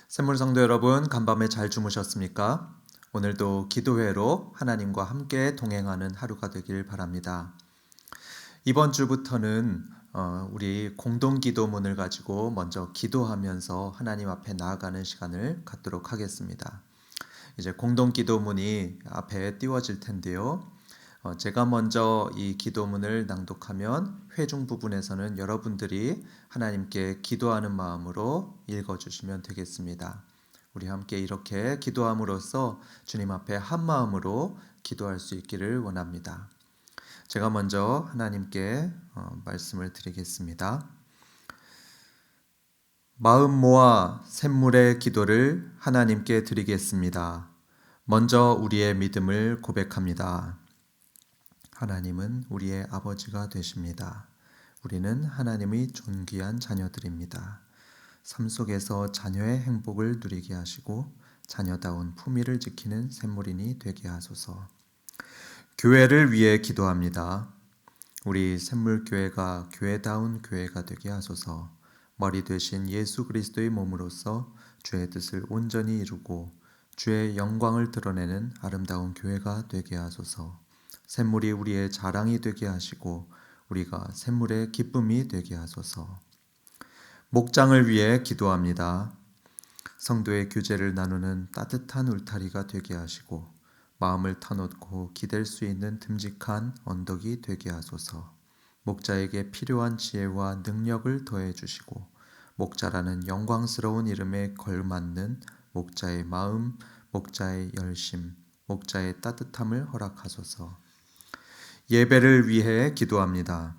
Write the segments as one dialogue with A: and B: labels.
A: 샘물 성도 여러분, 간밤에 잘 주무셨습니까? 오늘도 기도회로 하나님과 함께 동행하는 하루가 되길 바랍니다. 이번 주부터는 우리 공동 기도문을 가지고 먼저 기도하면서 하나님 앞에 나아가는 시간을 갖도록 하겠습니다. 이제 공동 기도문이 앞에 띄워질 텐데요. 제가 먼저 이 기도문을 낭독하면 회중 부분에서는 여러분들이 하나님께 기도하는 마음으로 읽어주시면 되겠습니다. 우리 함께 이렇게 기도함으로써 주님 앞에 한 마음으로 기도할 수 있기를 원합니다. 제가 먼저 하나님께 말씀을 드리겠습니다. 마음 모아 샘물의 기도를 하나님께 드리겠습니다. 먼저 우리의 믿음을 고백합니다. 하나님은 우리의 아버지가 되십니다. 우리는 하나님의 존귀한 자녀들입니다. 삶 속에서 자녀의 행복을 누리게 하시고 자녀다운 품위를 지키는 샘물인이 되게 하소서. 교회를 위해 기도합니다. 우리 샘물교회가 교회다운 교회가 되게 하소서. 머리 되신 예수 그리스도의 몸으로서 주의 뜻을 온전히 이루고 주의 영광을 드러내는 아름다운 교회가 되게 하소서. 샘물이 우리의 자랑이 되게 하시고 우리가 샘물의 기쁨이 되게 하소서. 목장을 위해 기도합니다. 성도의 교제를 나누는 따뜻한 울타리가 되게 하시고 마음을 터놓고 기댈 수 있는 듬직한 언덕이 되게 하소서. 목자에게 필요한 지혜와 능력을 더해 주시고 목자라는 영광스러운 이름에 걸맞는 목자의 마음, 목자의 열심, 목자의 따뜻함을 허락하소서. 예배를 위해 기도합니다.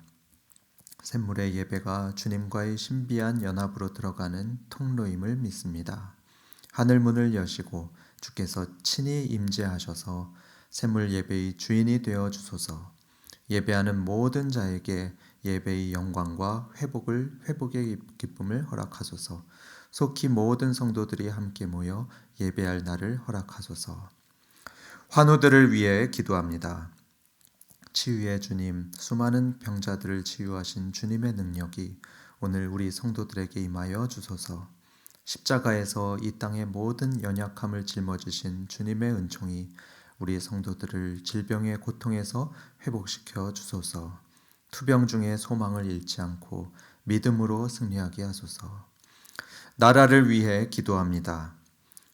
A: 샘물의 예배가 주님과의 신비한 연합으로 들어가는 통로임을 믿습니다. 하늘 문을 여시고 주께서 친히 임재하셔서 샘물 예배의 주인이 되어 주소서. 예배하는 모든 자에게 예배의 영광과 회복의 기쁨을 허락하소서. 속히 모든 성도들이 함께 모여 예배할 날을 허락하소서. 환우들을 위해 기도합니다. 치유의 주님, 수많은 병자들을 치유하신 주님의 능력이 오늘 우리 성도들에게 임하여 주소서. 십자가에서 이 땅의 모든 연약함을 짊어지신 주님의 은총이 우리 성도들을 질병의 고통에서 회복시켜 주소서. 투병 중에 소망을 잃지 않고 믿음으로 승리하게 하소서. 나라를 위해 기도합니다.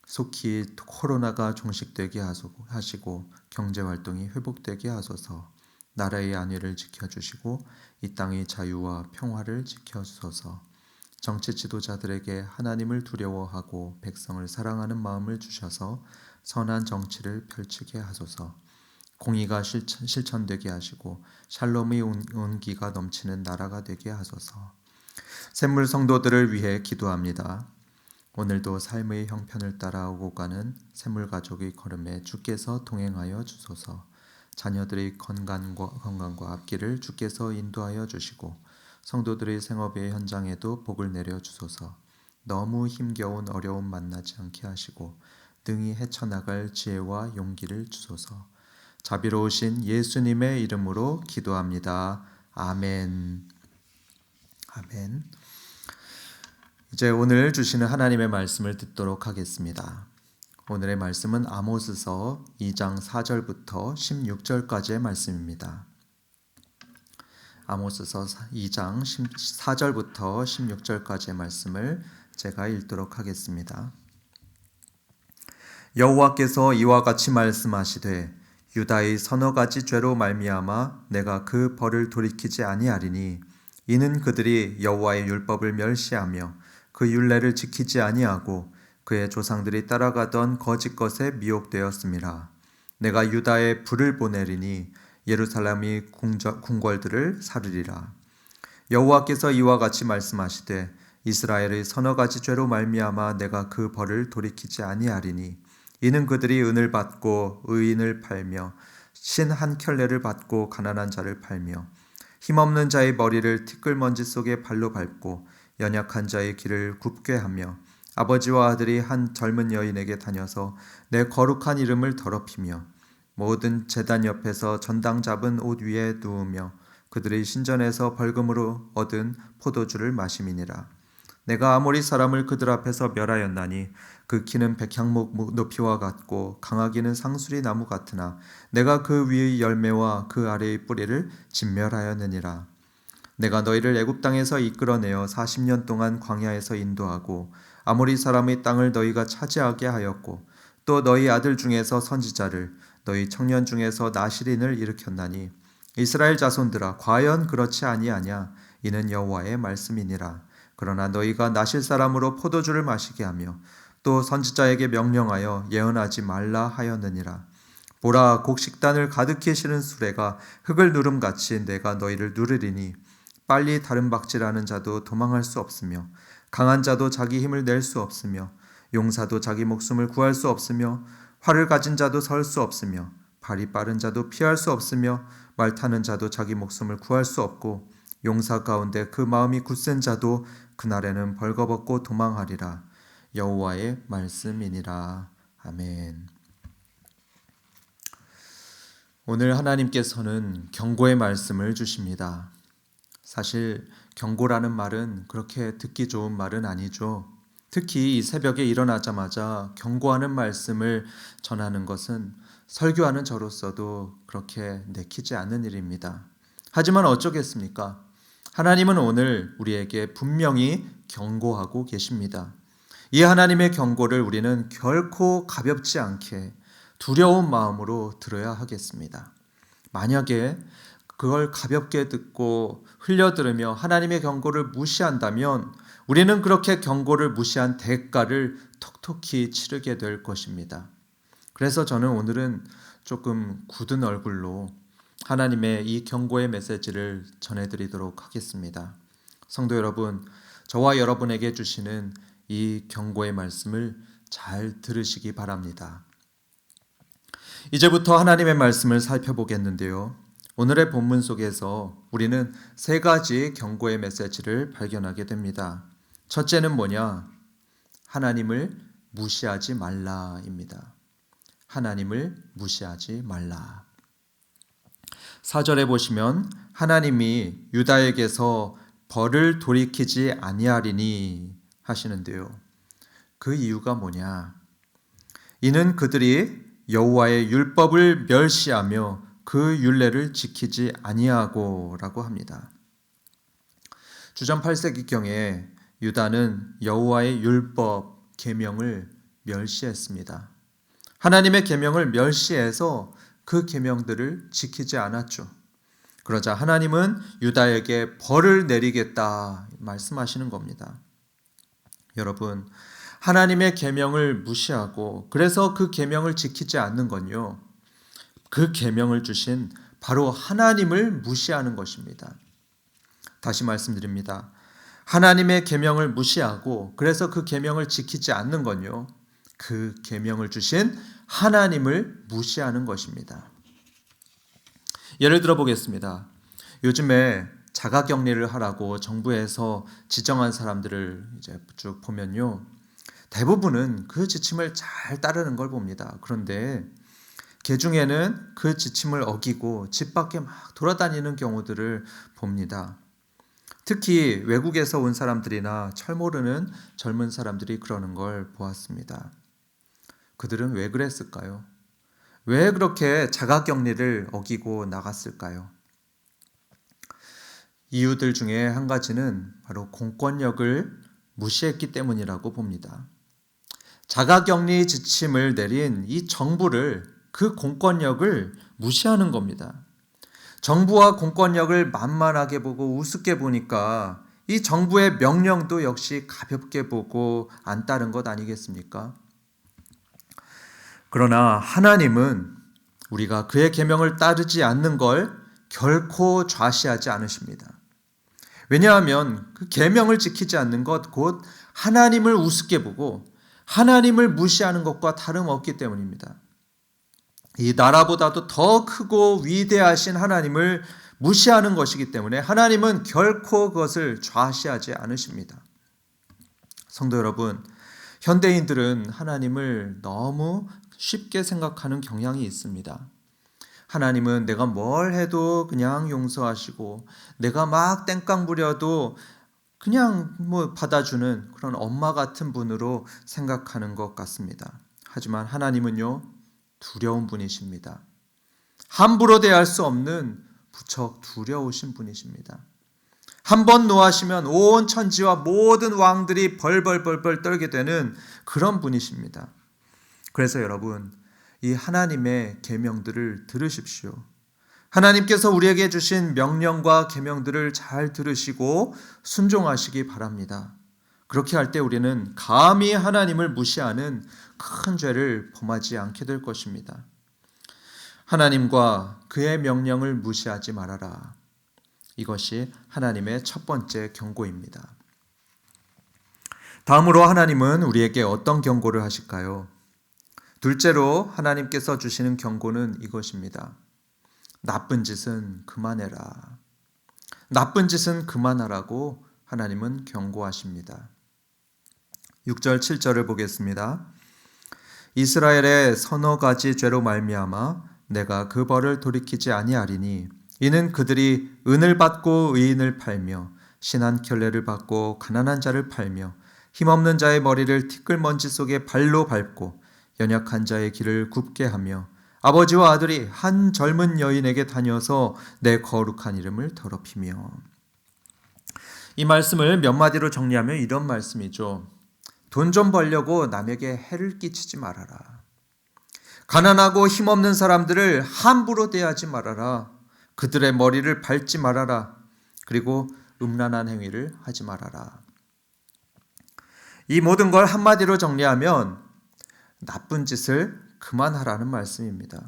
A: 속히 코로나가 종식되게 하시고 경제활동이 회복되게 하소서. 나라의 안위를 지켜주시고 이 땅의 자유와 평화를 지켜주소서. 정치 지도자들에게 하나님을 두려워하고 백성을 사랑하는 마음을 주셔서 선한 정치를 펼치게 하소서. 공의가 실천되게 하시고 샬롬의 온기가 넘치는 나라가 되게 하소서. 샘물 성도들을 위해 기도합니다. 오늘도 삶의 형편을 따라 오고 가는 샘물 가족의 걸음에 주께서 동행하여 주소서. 자녀들의 건강과 앞길을 주께서 인도하여 주시고 성도들의 생업의 현장에도 복을 내려 주소서. 너무 힘겨운 어려움 만나지 않게 하시고 능히 헤쳐나갈 지혜와 용기를 주소서. 자비로우신 예수님의 이름으로 기도합니다. 아멘. 아멘. 이제 오늘 주시는 하나님의 말씀을 듣도록 하겠습니다. 오늘의 말씀은 아모스서 2장 4절부터 16절까지의 말씀입니다. 아모스서 2장 4절부터 16절까지의 말씀을 제가 읽도록 하겠습니다. 여호와께서 이와 같이 말씀하시되 유다의 서너 가지 죄로 말미암아 내가 그 벌을 돌이키지 아니하리니 이는 그들이 여호와의 율법을 멸시하며 그 율례를 지키지 아니하고 그의 조상들이 따라가던 거짓 것에 미혹되었음이라. 내가 유다에 불을 보내리니 예루살렘이 궁궐들을 사르리라. 여호와께서 이와 같이 말씀하시되 이스라엘의 서너 가지 죄로 말미암아 내가 그 벌을 돌이키지 아니하리니 이는 그들이 은을 받고 의인을 팔며 신 한 켤레를 받고 가난한 자를 팔며 힘없는 자의 머리를 티끌먼지 속에 발로 밟고 연약한 자의 길을 굽게 하며 아버지와 아들이 한 젊은 여인에게 다녀서 내 거룩한 이름을 더럽히며 모든 제단 옆에서 전당 잡은 옷 위에 누우며 그들의 신전에서 벌금으로 얻은 포도주를 마심이니라. 내가 아모리 사람을 그들 앞에서 멸하였나니 그 키는 백향목 높이와 같고 강하기는 상수리 나무 같으나 내가 그 위의 열매와 그 아래의 뿌리를 진멸하였느니라. 내가 너희를 애굽 땅에서 이끌어내어 40년 동안 광야에서 인도하고 아모리 사람의 땅을 너희가 차지하게 하였고 또 너희 아들 중에서 선지자를 너희 청년 중에서 나실인을 일으켰나니 이스라엘 자손들아 과연 그렇지 아니하냐 이는 여호와의 말씀이니라. 그러나 너희가 나실 사람으로 포도주를 마시게 하며 또 선지자에게 명령하여 예언하지 말라 하였느니라. 보라 곡식단을 가득히 실은 수레가 흙을 누름같이 내가 너희를 누르리니 빨리 다른 박질하는 자도 도망할 수 없으며 강한 자도 자기 힘을 낼 수 없으며 용사도 자기 목숨을 구할 수 없으며 활을 가진 자도 설 수 없으며 발이 빠른 자도 피할 수 없으며 말 타는 자도 자기 목숨을 구할 수 없고 용사 가운데 그 마음이 굳센 자도 그날에는 벌거벗고 도망하리라. 여호와의 말씀이니라. 아멘. 오늘 하나님께서는 경고의 말씀을 주십니다. 사실 경고라는 말은 그렇게 듣기 좋은 말은 아니죠. 특히 이 새벽에 일어나자마자 경고하는 말씀을 전하는 것은 설교하는 저로서도 그렇게 내키지 않는 일입니다. 하지만 어쩌겠습니까? 하나님은 오늘 우리에게 분명히 경고하고 계십니다. 이 하나님의 경고를 우리는 결코 가볍지 않게 두려운 마음으로 들어야 하겠습니다. 만약에 그걸 가볍게 듣고 흘려들으며 하나님의 경고를 무시한다면 우리는 그렇게 경고를 무시한 대가를 톡톡히 치르게 될 것입니다. 그래서 저는 오늘은 조금 굳은 얼굴로 하나님의 이 경고의 메시지를 전해드리도록 하겠습니다. 성도 여러분, 저와 여러분에게 주시는 이 경고의 말씀을 잘 들으시기 바랍니다. 이제부터 하나님의 말씀을 살펴보겠는데요. 오늘의 본문 속에서 우리는 세 가지 경고의 메시지를 발견하게 됩니다. 첫째는 뭐냐? 하나님을 무시하지 말라입니다. 하나님을 무시하지 말라. 4절에 보시면 하나님이 유다에게서 벌을 돌이키지 아니하리니 하시는데요. 그 이유가 뭐냐? 이는 그들이 여호와의 율법을 멸시하며 그 율례를 지키지 아니하고라고 합니다. 주전 8세기경에 유다는 여호와의 율법 계명을 멸시했습니다. 하나님의 계명을 멸시해서 그 계명들을 지키지 않았죠. 그러자 하나님은 유다에게 벌을 내리겠다 말씀하시는 겁니다. 여러분, 하나님의 계명을 무시하고 그래서 그 계명을 지키지 않는 건요, 그 계명을 주신 바로 하나님을 무시하는 것입니다. 다시 말씀드립니다. 하나님의 계명을 무시하고 그래서 그 계명을 지키지 않는 건요, 그 계명을 주신 하나님을 무시하는 것입니다. 예를 들어 보겠습니다. 요즘에 자가격리를 하라고 정부에서 지정한 사람들을 이제 쭉 보면요, 대부분은 그 지침을 잘 따르는 걸 봅니다. 그런데 그 중에는 그 지침을 어기고 집 밖에 막 돌아다니는 경우들을 봅니다. 특히 외국에서 온 사람들이나 철 모르는 젊은 사람들이 그러는 걸 보았습니다. 그들은 왜 그랬을까요? 왜 그렇게 자가격리를 어기고 나갔을까요? 이유들 중에 한 가지는 바로 공권력을 무시했기 때문이라고 봅니다. 자가격리 지침을 내린 이 정부를, 그 공권력을 무시하는 겁니다. 정부와 공권력을 만만하게 보고 우습게 보니까 이 정부의 명령도 역시 가볍게 보고 안 따른 것 아니겠습니까? 그러나 하나님은 우리가 그의 계명을 따르지 않는 걸 결코 좌시하지 않으십니다. 왜냐하면 그 계명을 지키지 않는 것 곧 하나님을 우습게 보고 하나님을 무시하는 것과 다름없기 때문입니다. 이 나라보다도 더 크고 위대하신 하나님을 무시하는 것이기 때문에 하나님은 결코 그것을 좌시하지 않으십니다. 성도 여러분, 현대인들은 하나님을 너무 쉽게 생각하는 경향이 있습니다. 하나님은 내가 뭘 해도 그냥 용서하시고 내가 막 땡깡 부려도 그냥 받아주는 그런 엄마 같은 분으로 생각하는 것 같습니다. 하지만 하나님은요, 두려운 분이십니다. 함부로 대할 수 없는 부쩍 두려우신 분이십니다. 한 번 노하시면 온 천지와 모든 왕들이 벌벌벌벌 떨게 되는 그런 분이십니다. 그래서 여러분, 이 하나님의 계명들을 들으십시오. 하나님께서 우리에게 주신 명령과 계명들을 잘 들으시고 순종하시기 바랍니다. 그렇게 할 때 우리는 감히 하나님을 무시하는 큰 죄를 범하지 않게 될 것입니다. 하나님과 그의 명령을 무시하지 말아라. 이것이 하나님의 첫 번째 경고입니다. 다음으로 하나님은 우리에게 어떤 경고를 하실까요? 둘째로 하나님께서 주시는 경고는 이것입니다. 나쁜 짓은 그만해라. 나쁜 짓은 그만하라고 하나님은 경고하십니다. 6절 7절을 보겠습니다. 이스라엘의 서너 가지 죄로 말미암아 내가 그 벌을 돌이키지 아니하리니 이는 그들이 은을 받고 의인을 팔며 신한 켤레를 받고 가난한 자를 팔며 힘없는 자의 머리를 티끌먼지 속에 발로 밟고 연약한 자의 길을 굽게 하며 아버지와 아들이 한 젊은 여인에게 다녀서 내 거룩한 이름을 더럽히며. 이 말씀을 몇 마디로 정리하면 이런 말씀이죠. 돈 좀 벌려고 남에게 해를 끼치지 말아라. 가난하고 힘없는 사람들을 함부로 대하지 말아라. 그들의 머리를 밟지 말아라. 그리고 음란한 행위를 하지 말아라. 이 모든 걸 한마디로 정리하면 나쁜 짓을 그만하라는 말씀입니다.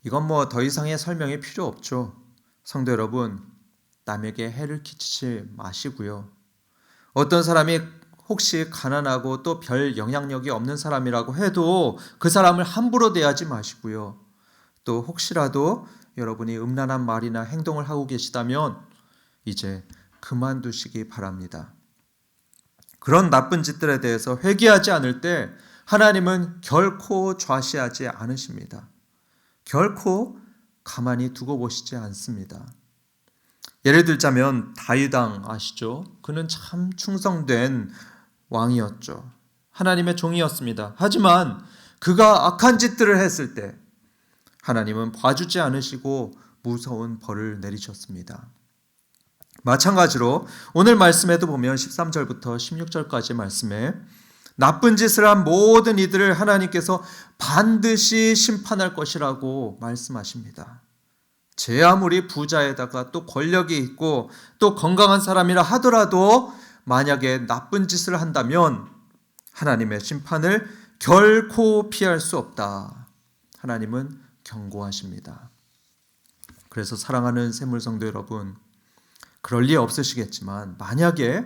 A: 이건 더 이상의 설명이 필요 없죠. 성도 여러분, 남에게 해를 끼치지 마시고요. 어떤 사람이 혹시 가난하고 또 별 영향력이 없는 사람이라고 해도 그 사람을 함부로 대하지 마시고요. 또 혹시라도 여러분이 음란한 말이나 행동을 하고 계시다면 이제 그만두시기 바랍니다. 그런 나쁜 짓들에 대해서 회개하지 않을 때 하나님은 결코 좌시하지 않으십니다. 결코 가만히 두고 보시지 않습니다. 예를 들자면 다윗 왕 아시죠? 그는 참 충성된 왕이었죠. 하나님의 종이었습니다. 하지만 그가 악한 짓들을 했을 때 하나님은 봐주지 않으시고 무서운 벌을 내리셨습니다. 마찬가지로 오늘 말씀에도 보면 13절부터 16절까지 말씀에 나쁜 짓을 한 모든 이들을 하나님께서 반드시 심판할 것이라고 말씀하십니다. 제 아무리 부자에다가 또 권력이 있고 또 건강한 사람이라 하더라도 만약에 나쁜 짓을 한다면 하나님의 심판을 결코 피할 수 없다. 하나님은 경고하십니다. 그래서 사랑하는 샘물성도 여러분, 그럴 리 없으시겠지만 만약에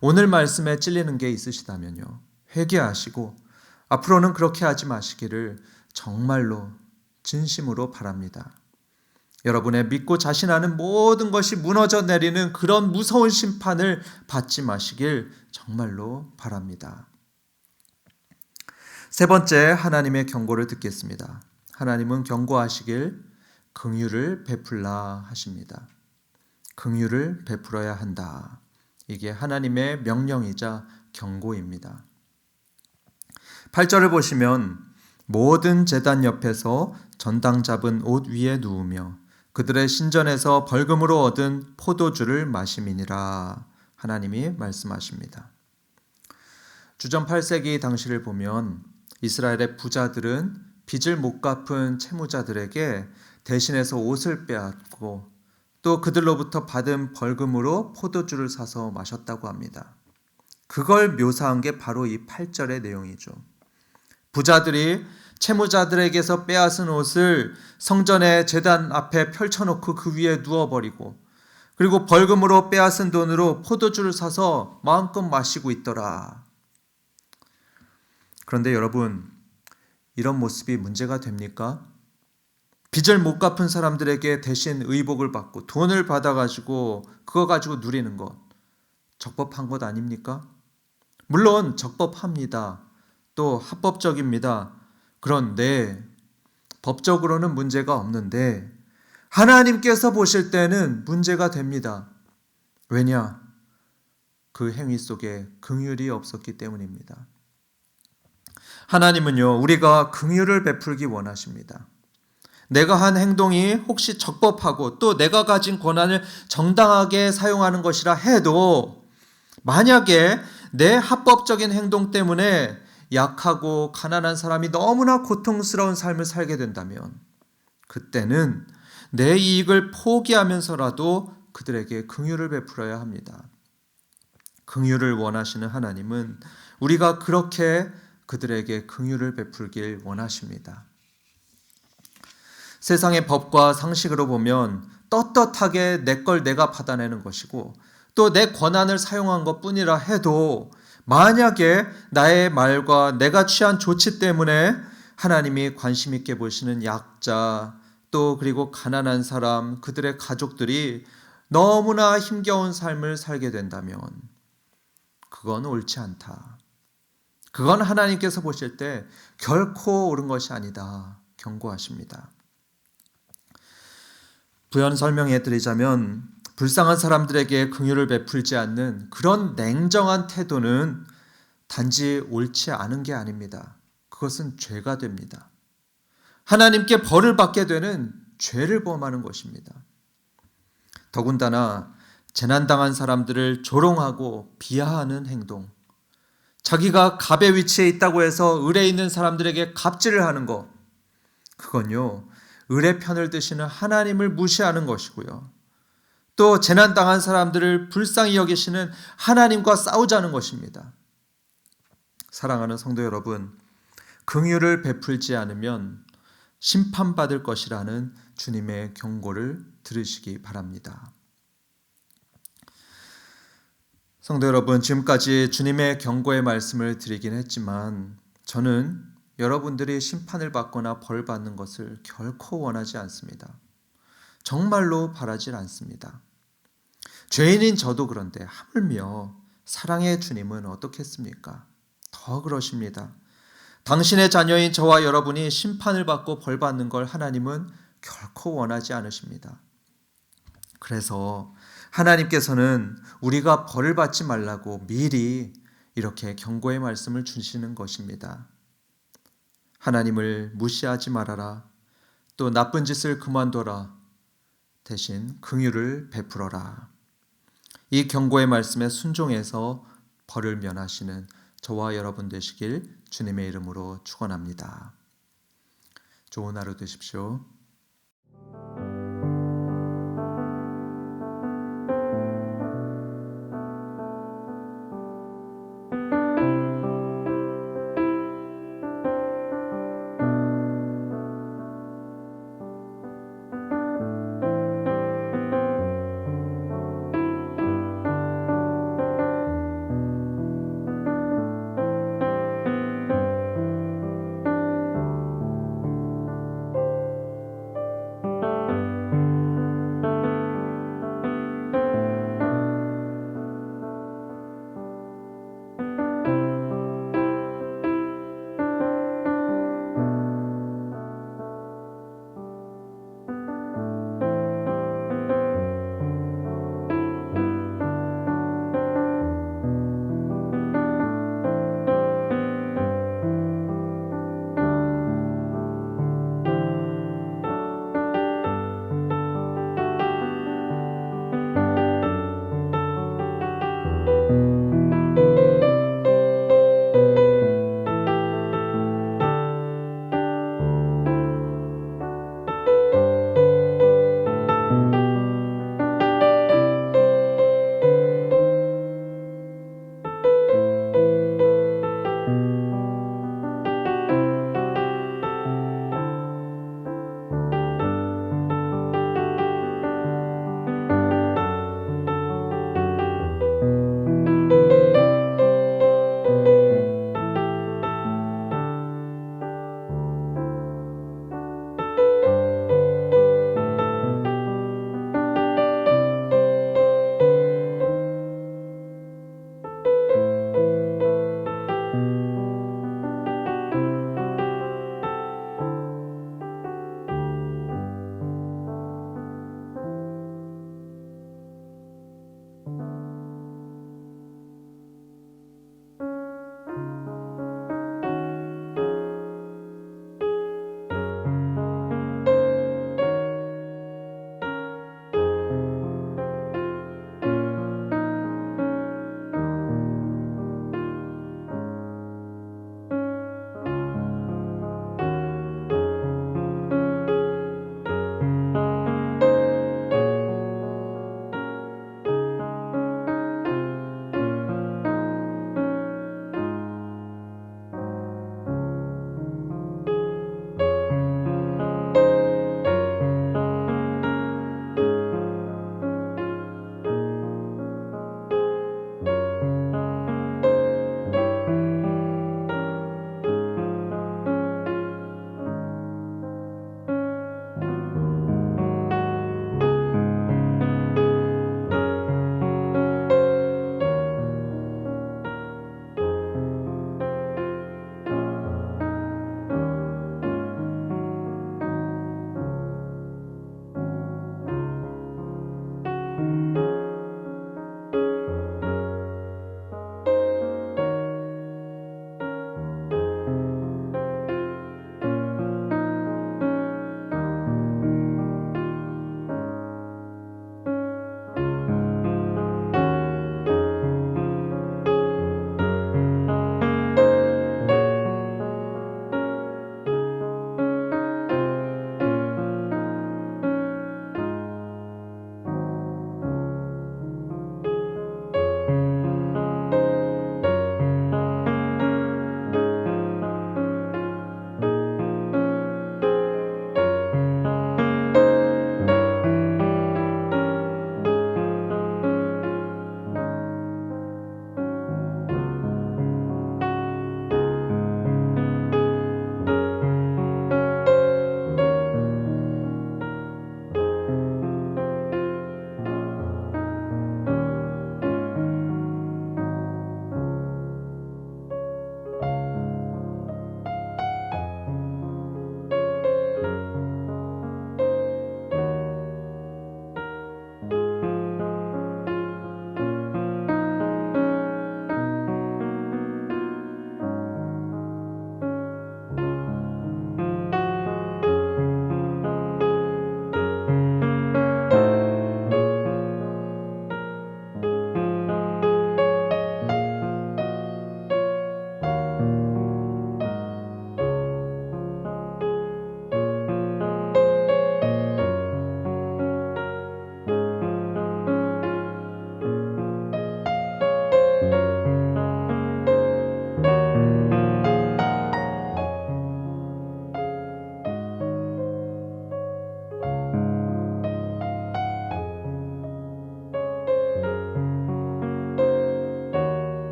A: 오늘 말씀에 찔리는 게 있으시다면요, 회개하시고 앞으로는 그렇게 하지 마시기를 정말로 진심으로 바랍니다. 여러분의 믿고 자신하는 모든 것이 무너져 내리는 그런 무서운 심판을 받지 마시길 정말로 바랍니다. 세 번째, 하나님의 경고를 듣겠습니다. 하나님은 경고하시길 긍휼을 베풀라 하십니다. 긍휼을 베풀어야 한다. 이게 하나님의 명령이자 경고입니다. 8절을 보시면 모든 제단 옆에서 전당 잡은 옷 위에 누우며 그들의 신전에서 벌금으로 얻은 포도주를 마심이니라. 하나님이 말씀하십니다. 주전 8세기 당시를 보면 이스라엘의 부자들은 빚을 못 갚은 채무자들에게 대신해서 옷을 빼앗고 또 그들로부터 받은 벌금으로 포도주를 사서 마셨다고 합니다. 그걸 묘사한 게 바로 이 8절의 내용이죠. 부자들이 채무자들에게서 빼앗은 옷을 성전의 제단 앞에 펼쳐놓고 그 위에 누워버리고 그리고 벌금으로 빼앗은 돈으로 포도주를 사서 마음껏 마시고 있더라. 그런데 여러분, 이런 모습이 문제가 됩니까? 빚을 못 갚은 사람들에게 대신 의복을 받고 돈을 받아가지고 그거 가지고 누리는 것, 적법한 것 아닙니까? 물론 적법합니다. 또 합법적입니다. 그런데 법적으로는 문제가 없는데 하나님께서 보실 때는 문제가 됩니다. 왜냐? 그 행위 속에 긍휼이 없었기 때문입니다. 하나님은요, 우리가 긍휼을 베풀기 원하십니다. 내가 한 행동이 혹시 적법하고 또 내가 가진 권한을 정당하게 사용하는 것이라 해도 만약에 내 합법적인 행동 때문에 약하고 가난한 사람이 너무나 고통스러운 삶을 살게 된다면 그때는 내 이익을 포기하면서라도 그들에게 긍휼을 베풀어야 합니다. 긍휼을 원하시는 하나님은 우리가 그렇게 그들에게 긍휼을 베풀길 원하십니다. 세상의 법과 상식으로 보면 떳떳하게 내 걸 내가 받아내는 것이고 또 내 권한을 사용한 것뿐이라 해도 만약에 나의 말과 내가 취한 조치 때문에 하나님이 관심 있게 보시는 약자 또 그리고 가난한 사람 그들의 가족들이 너무나 힘겨운 삶을 살게 된다면 그건 옳지 않다. 그건 하나님께서 보실 때 결코 옳은 것이 아니다. 경고하십니다. 부연 설명해 드리자면 불쌍한 사람들에게 긍휼을 베풀지 않는 그런 냉정한 태도는 단지 옳지 않은 게 아닙니다. 그것은 죄가 됩니다. 하나님께 벌을 받게 되는 죄를 범하는 것입니다. 더군다나 재난당한 사람들을 조롱하고 비하하는 행동, 자기가 갑의 위치에 있다고 해서 을에 있는 사람들에게 갑질을 하는 것, 그건요 을의 편을 드시는 하나님을 무시하는 것이고요. 또 재난당한 사람들을 불쌍히 여기시는 하나님과 싸우자는 것입니다. 사랑하는 성도 여러분, 긍휼을 베풀지 않으면 심판받을 것이라는 주님의 경고를 들으시기 바랍니다. 성도 여러분, 지금까지 주님의 경고의 말씀을 드리긴 했지만 저는 여러분들이 심판을 받거나 벌 받는 것을 결코 원하지 않습니다. 정말로 바라질 않습니다. 죄인인 저도 그런데 하물며 사랑의 주님은 어떻겠습니까? 더 그러십니다. 당신의 자녀인 저와 여러분이 심판을 받고 벌 받는 걸 하나님은 결코 원하지 않으십니다. 그래서 하나님께서는 우리가 벌을 받지 말라고 미리 이렇게 경고의 말씀을 주시는 것입니다. 하나님을 무시하지 말아라. 또 나쁜 짓을 그만둬라. 대신 긍휼을 베풀어라. 이 경고의 말씀에 순종해서 벌을 면하시는 저와 여러분 되시길 주님의 이름으로 축원합니다. 좋은 하루 되십시오.